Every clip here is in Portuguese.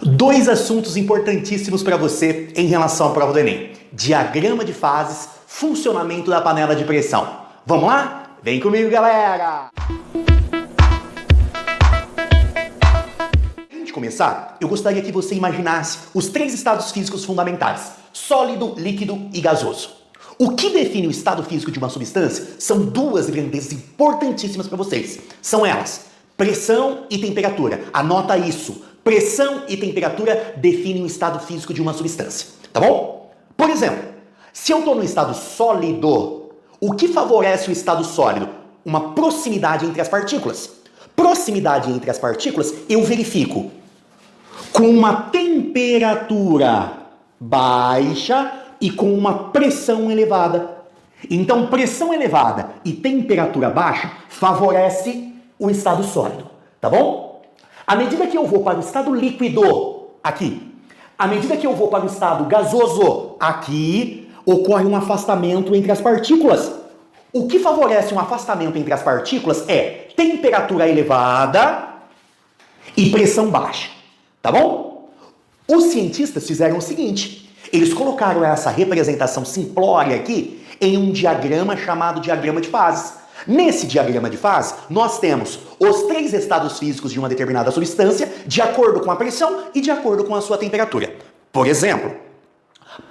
Dois assuntos importantíssimos para você em relação à prova do Enem. Diagrama de fases, funcionamento da panela de pressão. Vamos lá? Vem comigo, galera! Antes de começar, eu gostaria que você imaginasse os três estados físicos fundamentais: sólido, líquido e gasoso. O que define o estado físico de uma substância são duas grandezas importantíssimas para vocês. São elas: pressão e temperatura. Anota isso. Pressão e temperatura definem o estado físico de uma substância, tá bom? Por exemplo, se eu estou no estado sólido, o que favorece o estado sólido? Uma proximidade entre as partículas. Proximidade entre as partículas eu verifico com uma temperatura baixa e com uma pressão elevada. Então, pressão elevada e temperatura baixa favorece o estado sólido, tá bom? À medida que eu vou para o estado líquido, aqui, à medida que eu vou para o estado gasoso, aqui, ocorre um afastamento entre as partículas. O que favorece um afastamento entre as partículas é temperatura elevada e pressão baixa, tá bom? Os cientistas fizeram o seguinte: eles colocaram essa representação simplória aqui em um diagrama chamado diagrama de fases. Nesse diagrama de fase, nós temos os três estados físicos de uma determinada substância de acordo com a pressão e de acordo com a sua temperatura. Por exemplo,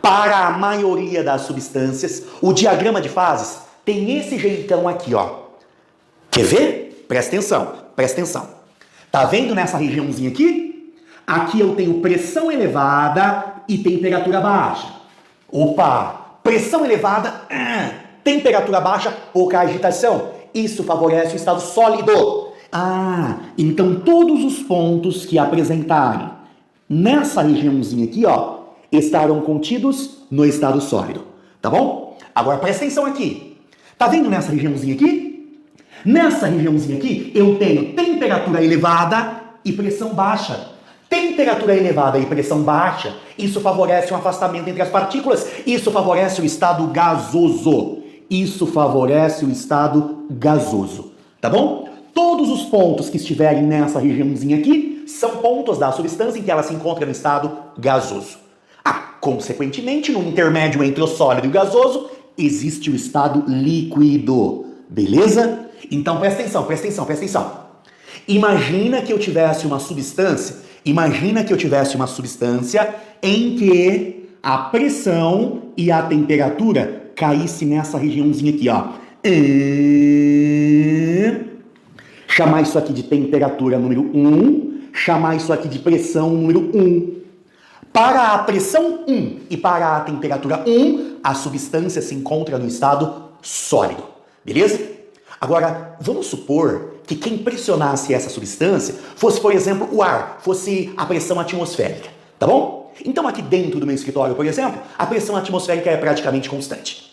para a maioria das substâncias, o diagrama de fases tem esse jeitão aqui, ó. Quer ver? Presta atenção, presta atenção. Tá vendo nessa regiãozinha aqui? Aqui eu tenho pressão elevada e temperatura baixa. Opa! Pressão elevada, temperatura baixa, pouca agitação. Isso favorece o estado sólido. Então todos os pontos que apresentarem nessa regiãozinha aqui, ó, estarão contidos no estado sólido. Tá bom? Agora presta atenção aqui. Tá vendo nessa regiãozinha aqui? Nessa regiãozinha aqui, eu tenho temperatura elevada e pressão baixa. Temperatura elevada e pressão baixa, isso favorece um afastamento entre as partículas, isso favorece o estado gasoso. Isso favorece o estado gasoso, tá bom? Todos os pontos que estiverem nessa regiãozinha aqui são pontos da substância em que ela se encontra no estado gasoso. Consequentemente, no intermédio entre o sólido e o gasoso, existe o estado líquido, beleza? Então presta atenção, presta atenção, presta atenção. Imagina que eu tivesse uma substância em que a pressão e a temperatura caísse nessa regiãozinha aqui, ó. Chamar isso aqui de temperatura número 1, chamar isso aqui de pressão número 1. Para a pressão 1 e para a temperatura 1, a substância se encontra no estado sólido, beleza? Agora, vamos supor que quem pressionasse essa substância fosse, por exemplo, o ar, fosse a pressão atmosférica, tá bom? Então aqui dentro do meu escritório, por exemplo, a pressão atmosférica é praticamente constante.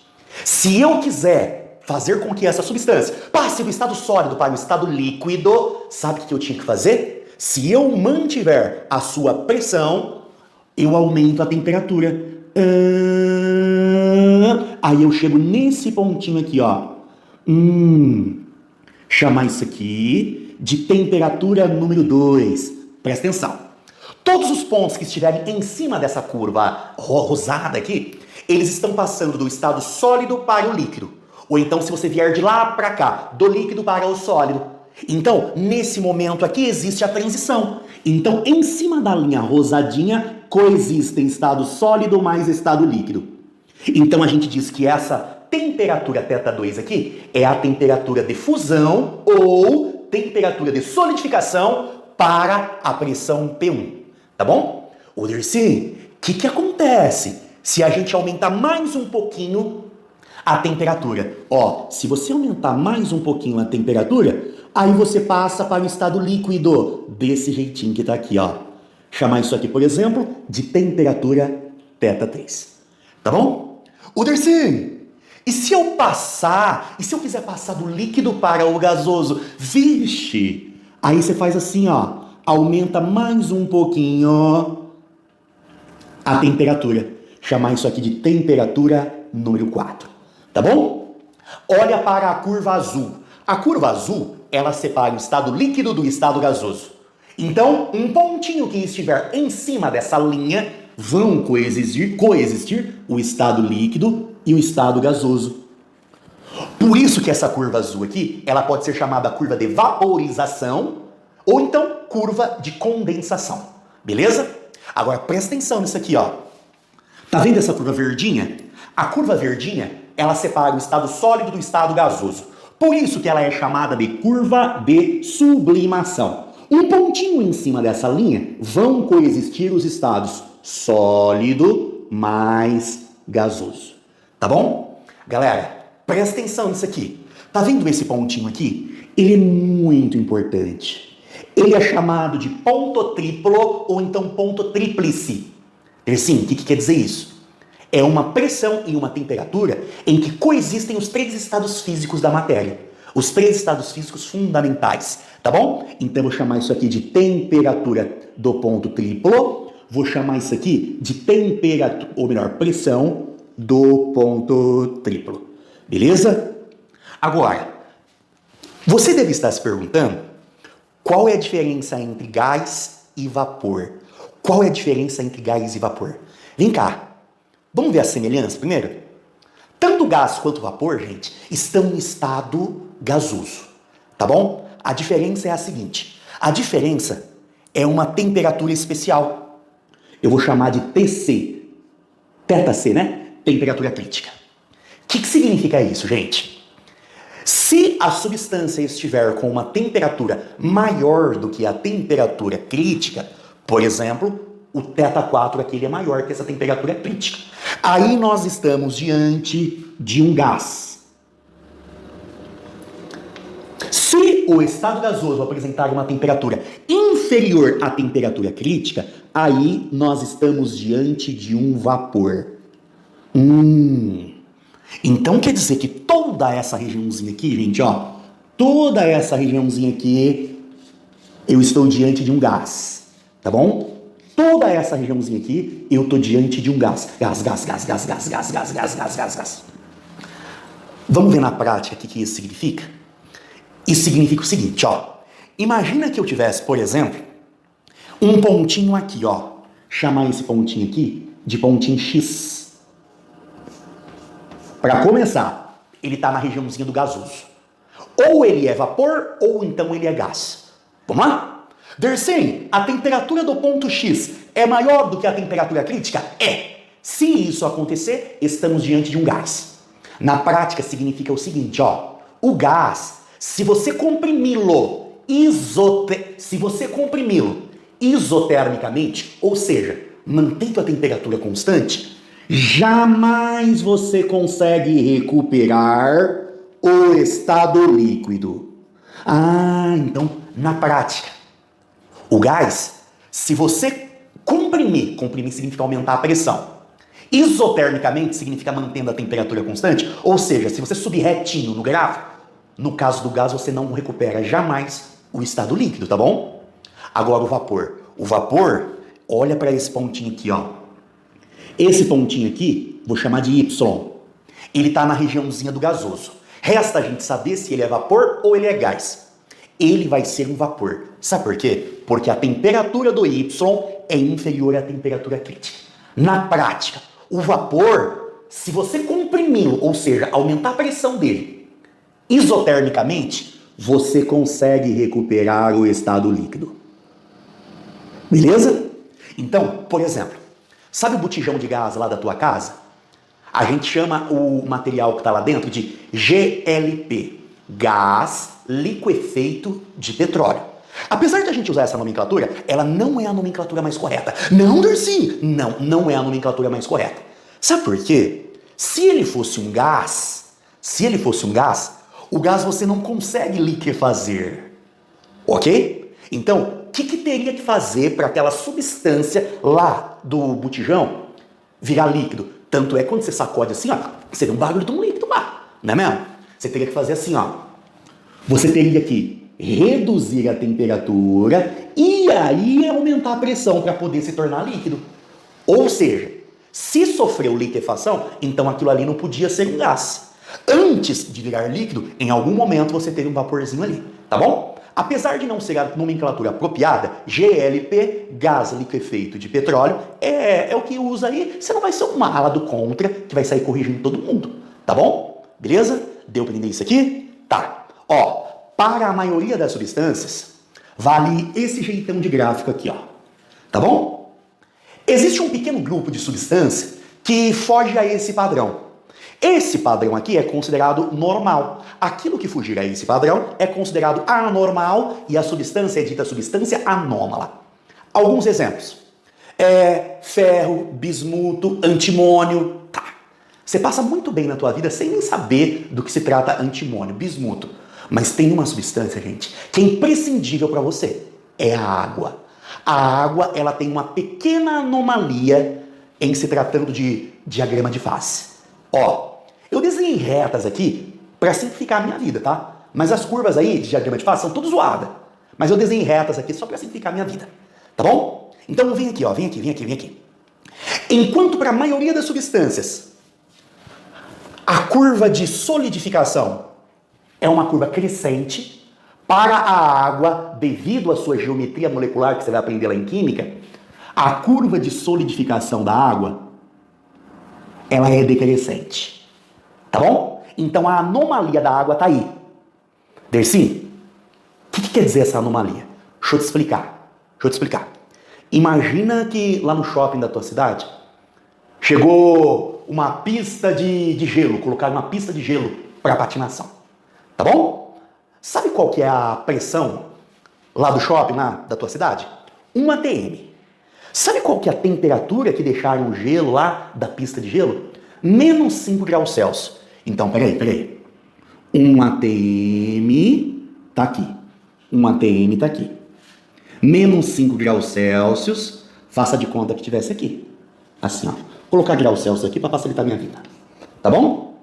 Se eu quiser fazer com que essa substância passe do estado sólido para o estado líquido, sabe o que eu tinha que fazer? Se eu mantiver a sua pressão, eu aumento a temperatura. Aí eu chego nesse pontinho aqui, ó. Chamar isso aqui de temperatura número 2. Presta atenção. Todos os pontos que estiverem em cima dessa curva rosada aqui, eles estão passando do estado sólido para o líquido. Ou então, se você vier de lá para cá, do líquido para o sólido. Então, nesse momento aqui, existe a transição. Então, em cima da linha rosadinha, coexistem estado sólido mais estado líquido. Então, a gente diz que essa temperatura θ2 aqui é a temperatura de fusão ou temperatura de solidificação para a pressão P1. Tá bom? Ô Dercy, o que acontece se a gente aumentar mais um pouquinho a temperatura? Ó, se você aumentar mais um pouquinho a temperatura, aí você passa para o estado líquido, desse jeitinho que tá aqui, ó. Chamar isso aqui, por exemplo, de temperatura θ3. Tá bom? Ô Dercy, e se eu quiser passar do líquido para o gasoso? Vixe! Aí você faz assim, ó. Aumenta mais um pouquinho a temperatura. Chamar isso aqui de temperatura número 4. Tá bom? Olha para a curva azul. A curva azul, ela separa o estado líquido do estado gasoso. Então, um pontinho que estiver em cima dessa linha vão coexistir o estado líquido e o estado gasoso. Por isso que essa curva azul aqui, ela pode ser chamada curva de vaporização ou então curva de condensação. Beleza? Agora presta atenção nisso aqui, ó. Tá vendo essa curva verdinha? A curva verdinha, ela separa o estado sólido do estado gasoso. Por isso que ela é chamada de curva de sublimação. Um pontinho em cima dessa linha vão coexistir os estados sólido mais gasoso. Tá bom? Galera, presta atenção nisso aqui. Tá vendo esse pontinho aqui? Ele é muito importante. Ele é chamado de ponto triplo ou então ponto tríplice. Sim, o que quer dizer isso? É uma pressão e uma temperatura em que coexistem os três estados físicos da matéria. Os três estados físicos fundamentais, tá bom? Então, vou chamar isso aqui de temperatura do ponto triplo. Vou chamar isso aqui de temperatura, ou melhor, pressão do ponto triplo. Beleza? Agora, você deve estar se perguntando qual é a diferença entre gás e vapor. Qual é a diferença entre gás e vapor? Vem cá. Vamos ver a semelhança primeiro? Tanto o gás quanto o vapor, gente, estão em estado gasoso, tá bom? A diferença é a seguinte. A diferença é uma temperatura especial. Eu vou chamar de TC. ΔC, né? Temperatura crítica. O que significa isso, gente? Se a substância estiver com uma temperatura maior do que a temperatura crítica, por exemplo, o θ4 aqui ele é maior que essa temperatura crítica. Aí nós estamos diante de um gás. Se o estado gasoso apresentar uma temperatura inferior à temperatura crítica, aí nós estamos diante de um vapor. Então quer dizer que toda essa regiãozinha aqui, gente, ó, toda essa regiãozinha aqui, eu estou diante de um gás, tá bom? Toda essa regiãozinha aqui, eu estou diante de um gás. Gás. Vamos ver na prática o que isso significa? Isso significa o seguinte, ó. Imagina que eu tivesse, por exemplo, um pontinho aqui, ó. Chamar esse pontinho aqui de pontinho X. Para começar, ele está na regiãozinha do gasoso. Ou ele é vapor, ou então ele é gás. Vamos lá? Dersen, a temperatura do ponto X é maior do que a temperatura crítica? É. Se isso acontecer, estamos diante de um gás. Na prática, significa o seguinte, ó. O gás, se você comprimi-lo isotermicamente, ou seja, mantendo a temperatura constante, jamais você consegue recuperar o estado líquido. Então, na prática, o gás, se você comprimir significa aumentar a pressão. Isotermicamente significa mantendo a temperatura constante, ou seja, se você subir retinho no gráfico, no caso do gás você não recupera jamais o estado líquido, tá bom? Agora o vapor. O vapor, olha para esse pontinho aqui, ó. Esse pontinho aqui, vou chamar de Y. Ele está na regiãozinha do gasoso. Resta a gente saber se ele é vapor ou ele é gás. Ele vai ser um vapor. Sabe por quê? Porque a temperatura do Y é inferior à temperatura crítica. Na prática, o vapor, se você comprimi-lo, ou seja, aumentar a pressão dele, isotermicamente, você consegue recuperar o estado líquido. Beleza? Então, por exemplo, sabe o botijão de gás lá da tua casa? A gente chama o material que está lá dentro de GLP, gás liquefeito de petróleo. Apesar de a gente usar essa nomenclatura, ela não é a nomenclatura mais correta. Não, Dercy! Não é a nomenclatura mais correta. Sabe por quê? Se ele fosse um gás, o gás você não consegue liquefazer. Ok? Então, o que teria que fazer para aquela substância lá do botijão virar líquido? Tanto é quando você sacode assim, ó, você vê um barulho de um líquido lá, não é mesmo? Você teria que fazer assim, ó. Você teria que reduzir a temperatura e aí aumentar a pressão para poder se tornar líquido. Ou seja, se sofreu liquefação, então aquilo ali não podia ser um gás. Antes de virar líquido, em algum momento você teve um vaporzinho ali, tá bom? apesar de não ser a nomenclatura apropriada, GLP, gás liquefeito de petróleo, é o que usa aí. Você não vai ser uma ala do contra que vai sair corrigindo todo mundo, tá bom? Beleza? Deu pra entender isso aqui? Tá. Ó, para a maioria das substâncias, vale esse jeitão de gráfico aqui, ó. Tá bom? Existe um pequeno grupo de substância que foge a esse padrão. Esse padrão aqui é considerado normal. Aquilo que fugir a esse padrão é considerado anormal e a substância é dita substância anômala. Alguns exemplos. Ferro, bismuto, antimônio. Tá. Você passa muito bem na tua vida sem nem saber do que se trata antimônio, bismuto. Mas tem uma substância, gente, que é imprescindível para você. É a água. A água, ela tem uma pequena anomalia em se tratando de diagrama de face. Ó, eu desenhei retas aqui para simplificar a minha vida, tá? Mas as curvas aí de diagrama de face são todas zoadas. Mas eu desenhei retas aqui só para simplificar a minha vida, tá bom? Então vem aqui, ó, vem aqui. Enquanto para a maioria das substâncias, a curva de solidificação é uma curva crescente, para a água, devido à sua geometria molecular que você vai aprender lá em química, a curva de solidificação da água, ela é decrescente. Tá bom? Então a anomalia da água tá aí. Dercy, o que quer dizer essa anomalia? Deixa eu te explicar. Imagina que lá no shopping da tua cidade chegou uma pista de gelo, colocaram uma pista de gelo para patinação. Tá bom? Sabe qual que é a pressão lá do shopping, lá da tua cidade? 1 atm. Sabe qual que é a temperatura que deixaram o gelo lá da pista de gelo? Menos 5 graus Celsius. Então, peraí. 1 atm tá aqui. 1 atm tá aqui. Menos 5 graus Celsius, faça de conta que tivesse aqui. Assim, ó. Vou colocar graus Celsius aqui para facilitar a minha vida. Tá bom?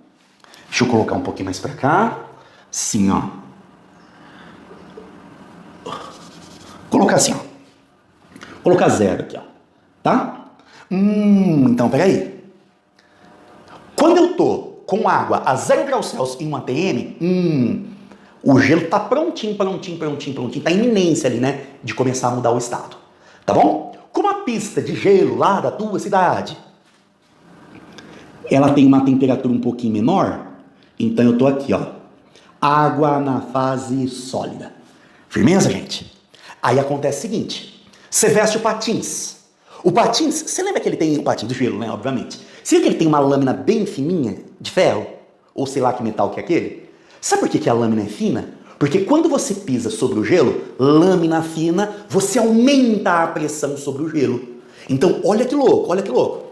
Deixa eu colocar um pouquinho mais para cá. Assim, ó. Colocar assim, ó. Colocar 0 aqui, ó. Tá? Então, peraí. Quando eu tô com água a 0 graus Celsius em 1 atm, o gelo tá prontinho. Tá em iminência ali, né? De começar a mudar o estado. Tá bom? Como a pista de gelo lá da tua cidade, ela tem uma temperatura um pouquinho menor, então eu tô aqui, ó. Água na fase sólida. Firmeza, gente? Aí acontece o seguinte, você veste o patins. O patins, você lembra que ele tem o patins do gelo, né, obviamente. Você vê que ele tem uma lâmina bem fininha de ferro? Ou sei lá que metal que é aquele? Sabe por que a lâmina é fina? Porque quando você pisa sobre o gelo, lâmina fina, você aumenta a pressão sobre o gelo. Então, olha que louco.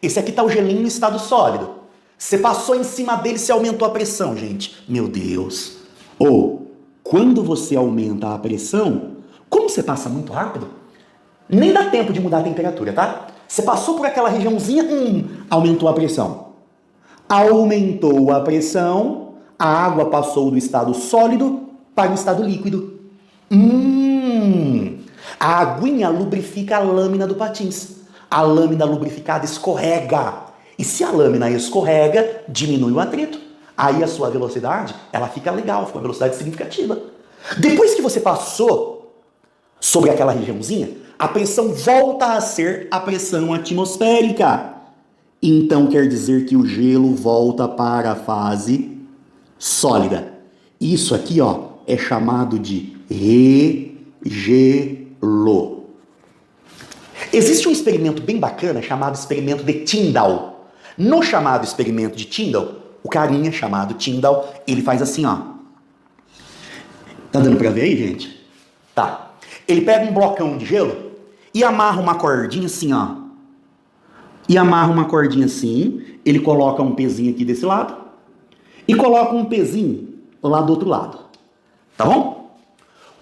Esse aqui tá o gelinho no estado sólido. Você passou em cima dele, você aumentou a pressão, gente. Meu Deus. Ou, quando você aumenta a pressão, como você passa muito rápido, nem dá tempo de mudar a temperatura, tá? Você passou por aquela regiãozinha, aumentou a pressão. Aumentou a pressão, a água passou do estado sólido para o estado líquido. A aguinha lubrifica a lâmina do patins. A lâmina lubrificada escorrega. E se a lâmina escorrega, diminui o atrito. Aí a sua velocidade, ela fica legal, fica uma velocidade significativa. Depois que você passou sobre aquela regiãozinha, a pressão volta a ser a pressão atmosférica. Então quer dizer que o gelo volta para a fase sólida. Isso aqui, ó, é chamado de regelo. Existe um experimento bem bacana chamado experimento de Tyndall. No chamado experimento de Tyndall, o carinha chamado Tyndall, ele faz assim, ó. Tá dando pra ver aí, gente? Tá. Ele pega um blocão de gelo e amarra uma cordinha assim, ó. E amarra uma cordinha assim, ele coloca um pezinho aqui desse lado e coloca um pezinho lá do outro lado. Tá bom?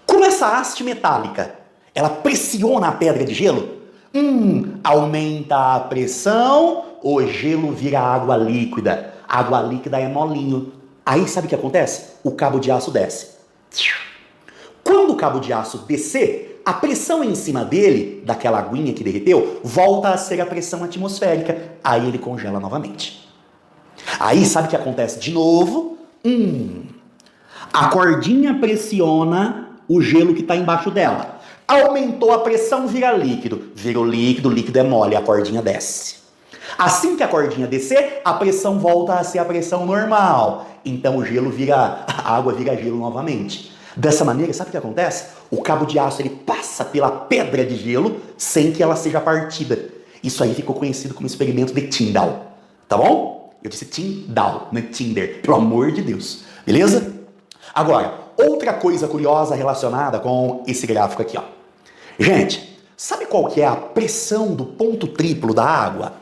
Como essa haste metálica, ela pressiona a pedra de gelo, aumenta a pressão, o gelo vira água líquida. A água líquida é molinho. Aí sabe o que acontece? O cabo de aço desce. Quando o cabo de aço descer, a pressão em cima dele, daquela aguinha que derreteu, volta a ser a pressão atmosférica. Aí ele congela novamente. Aí sabe o que acontece de novo? A cordinha pressiona o gelo que está embaixo dela. Aumentou a pressão, vira líquido. Vira o líquido é mole, a cordinha desce. Assim que a cordinha descer, a pressão volta a ser a pressão normal. Então a água vira gelo novamente. Dessa maneira, sabe o que acontece? O cabo de aço ele passa pela pedra de gelo sem que ela seja partida. Isso aí ficou conhecido como experimento de Tyndall. Tá bom? Eu disse Tyndall, não é Tinder. Pelo amor de Deus. Beleza? Agora, outra coisa curiosa relacionada com esse gráfico aqui, ó. Gente, sabe qual que é a pressão do ponto triplo da água?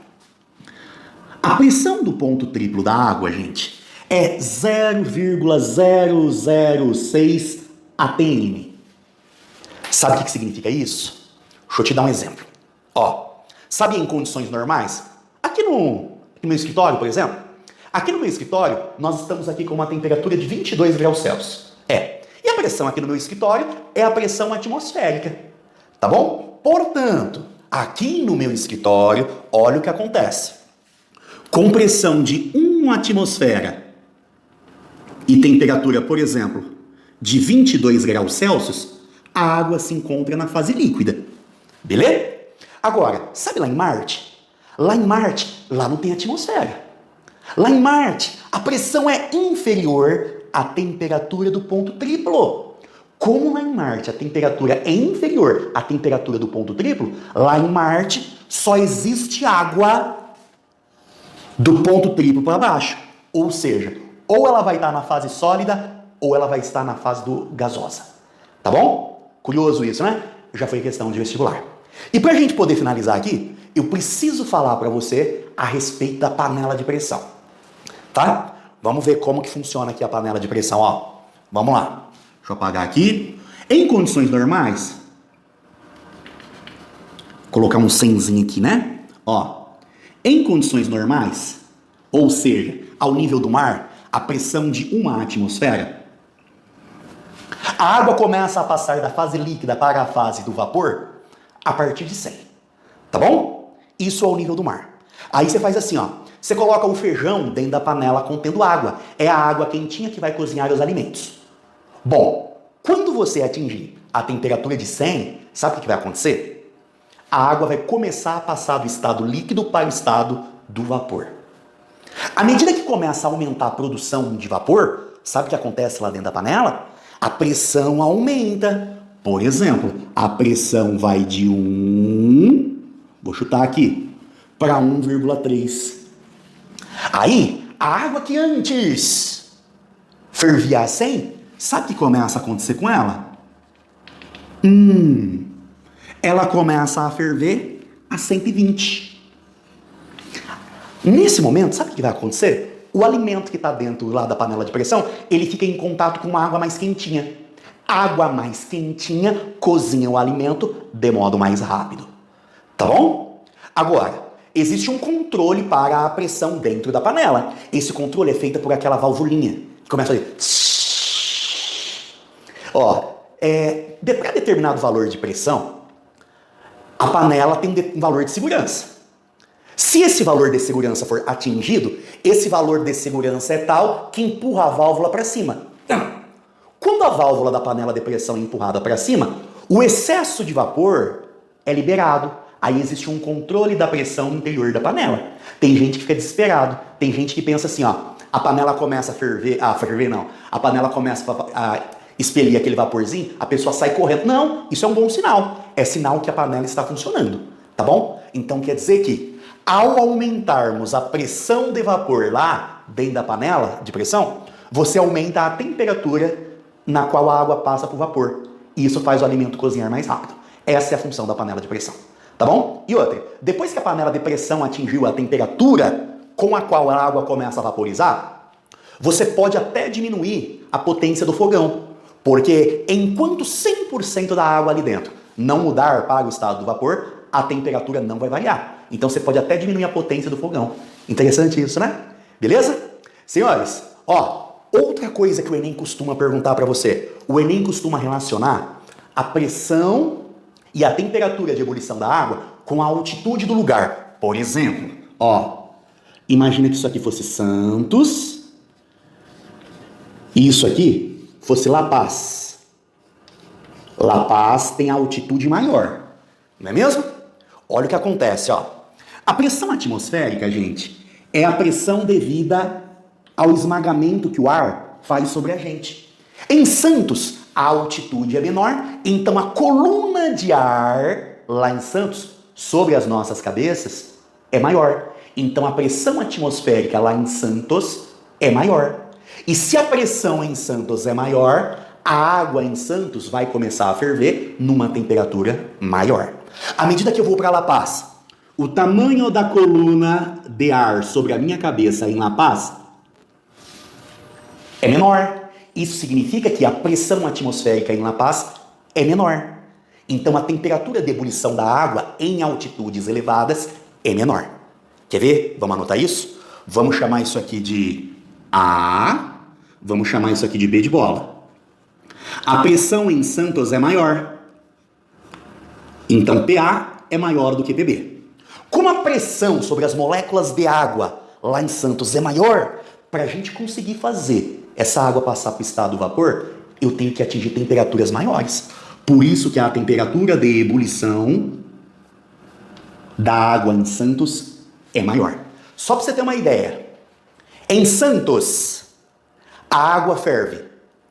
A pressão do ponto triplo da água, gente, é 0,006 atm. Sabe o que significa isso? Deixa eu te dar um exemplo. Ó, sabe em condições normais? Aqui no meu escritório, por exemplo, aqui no meu escritório, nós estamos aqui com uma temperatura de 22 graus Celsius. E a pressão aqui no meu escritório é a pressão atmosférica. Tá bom? Portanto, aqui no meu escritório, olha o que acontece. Com pressão de 1 atmosfera e temperatura, por exemplo, de 22 graus Celsius, a água se encontra na fase líquida. Beleza? Agora, sabe lá em Marte? Lá em Marte, lá não tem atmosfera. Lá em Marte, a pressão é inferior à temperatura do ponto triplo. Como lá em Marte a temperatura é inferior à temperatura do ponto triplo, lá em Marte só existe água do ponto triplo para baixo. Ou seja, ou ela vai estar na fase sólida, ou ela vai estar na fase gasosa. Tá bom? Curioso isso, né? Já foi questão de vestibular. E para a gente poder finalizar aqui, eu preciso falar para você a respeito da panela de pressão. Tá? Vamos ver como que funciona aqui a panela de pressão, ó. Vamos lá. Deixa eu apagar aqui. Em condições normais, colocar um 100zinho aqui, né? Ó. Em condições normais, ou seja, ao nível do mar, a pressão de 1 atmosfera, a água começa a passar da fase líquida para a fase do vapor a partir de 100. Tá bom? Isso ao nível do mar. Aí você faz assim, ó. Você coloca o feijão dentro da panela contendo água. É a água quentinha que vai cozinhar os alimentos. Bom, quando você atingir a temperatura de 100, sabe o que vai acontecer? A água vai começar a passar do estado líquido para o estado do vapor. À medida que começa a aumentar a produção de vapor, sabe o que acontece lá dentro da panela? A pressão aumenta. Por exemplo, a pressão vai de 1, vou chutar aqui, para 1,3. Aí, a água que antes fervia a 100, sabe o que começa a acontecer com ela? Ela começa a ferver a 120. Nesse momento, sabe o que vai acontecer? O alimento que está dentro lá da panela de pressão, ele fica em contato com uma água mais quentinha. Água mais quentinha cozinha o alimento de modo mais rápido. Tá bom? Agora, existe um controle para a pressão dentro da panela. Esse controle é feito por aquela valvulinha que começa a fazer... Ó, para determinado valor de pressão, a panela tem um valor de segurança. Se esse valor de segurança for atingido, esse valor de segurança é tal que empurra a válvula para cima. Quando a válvula da panela de pressão é empurrada para cima, o excesso de vapor é liberado. Aí existe um controle da pressão interior da panela. Tem gente que fica desesperado. Tem gente que pensa assim, ó, a panela começa a ferver, a panela começa a expelir aquele vaporzinho, a pessoa sai correndo. Não, isso é um bom sinal. É sinal que a panela está funcionando, tá bom? Então quer dizer que ao aumentarmos a pressão de vapor lá dentro da panela de pressão, você aumenta a temperatura na qual a água passa para o vapor. E isso faz o alimento cozinhar mais rápido. Essa é a função da panela de pressão, tá bom? E outra, depois que a panela de pressão atingiu a temperatura com a qual a água começa a vaporizar, você pode até diminuir a potência do fogão, porque enquanto 100% da água ali dentro não mudar para o estado do vapor, a temperatura não vai variar. Então você pode até diminuir a potência do fogão. Interessante isso, né? Beleza? Senhores, ó, outra coisa que o Enem costuma perguntar para você. O Enem costuma relacionar a pressão e a temperatura de ebulição da água com a altitude do lugar. Por exemplo, ó, imagina que isso aqui fosse Santos e isso aqui fosse La Paz. La Paz tem altitude maior, não é mesmo? Olha o que acontece, ó. A pressão atmosférica, gente, é a pressão devida ao esmagamento que o ar faz sobre a gente. Em Santos, a altitude é menor, então a coluna de ar lá em Santos, sobre as nossas cabeças, é maior. Então a pressão atmosférica lá em Santos é maior. E se a pressão em Santos é maior, a água em Santos vai começar a ferver numa temperatura maior. À medida que eu vou para La Paz, o tamanho da coluna de ar sobre a minha cabeça em La Paz é menor. Isso significa que a pressão atmosférica em La Paz é menor. Então a temperatura de ebulição da água em altitudes elevadas é menor. Quer ver? Vamos anotar isso? Vamos chamar isso aqui de A, vamos chamar isso aqui de B de bola. A pressão em Santos é maior. Então PA é maior do que PB. Como a pressão sobre as moléculas de água lá em Santos é maior, para a gente conseguir fazer essa água passar para o estado do vapor, eu tenho que atingir temperaturas maiores. Por isso que a temperatura de ebulição da água em Santos é maior. Só para você ter uma ideia, em Santos, a água ferve,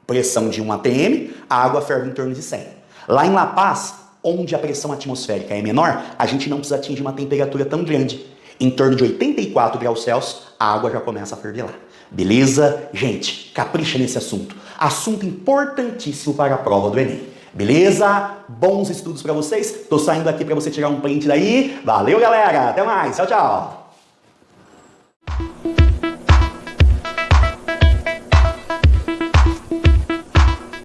pressão de 1 atm, a água ferve em torno de 100. Lá em La Paz, onde a pressão atmosférica é menor, a gente não precisa atingir uma temperatura tão grande. Em torno de 84 graus Celsius, a água já começa a ferver lá. Beleza? Gente, capricha nesse assunto. Assunto importantíssimo para a prova do Enem. Beleza? Bons estudos para vocês. Tô saindo aqui para você tirar um print daí. Valeu, galera. Até mais. Tchau, tchau.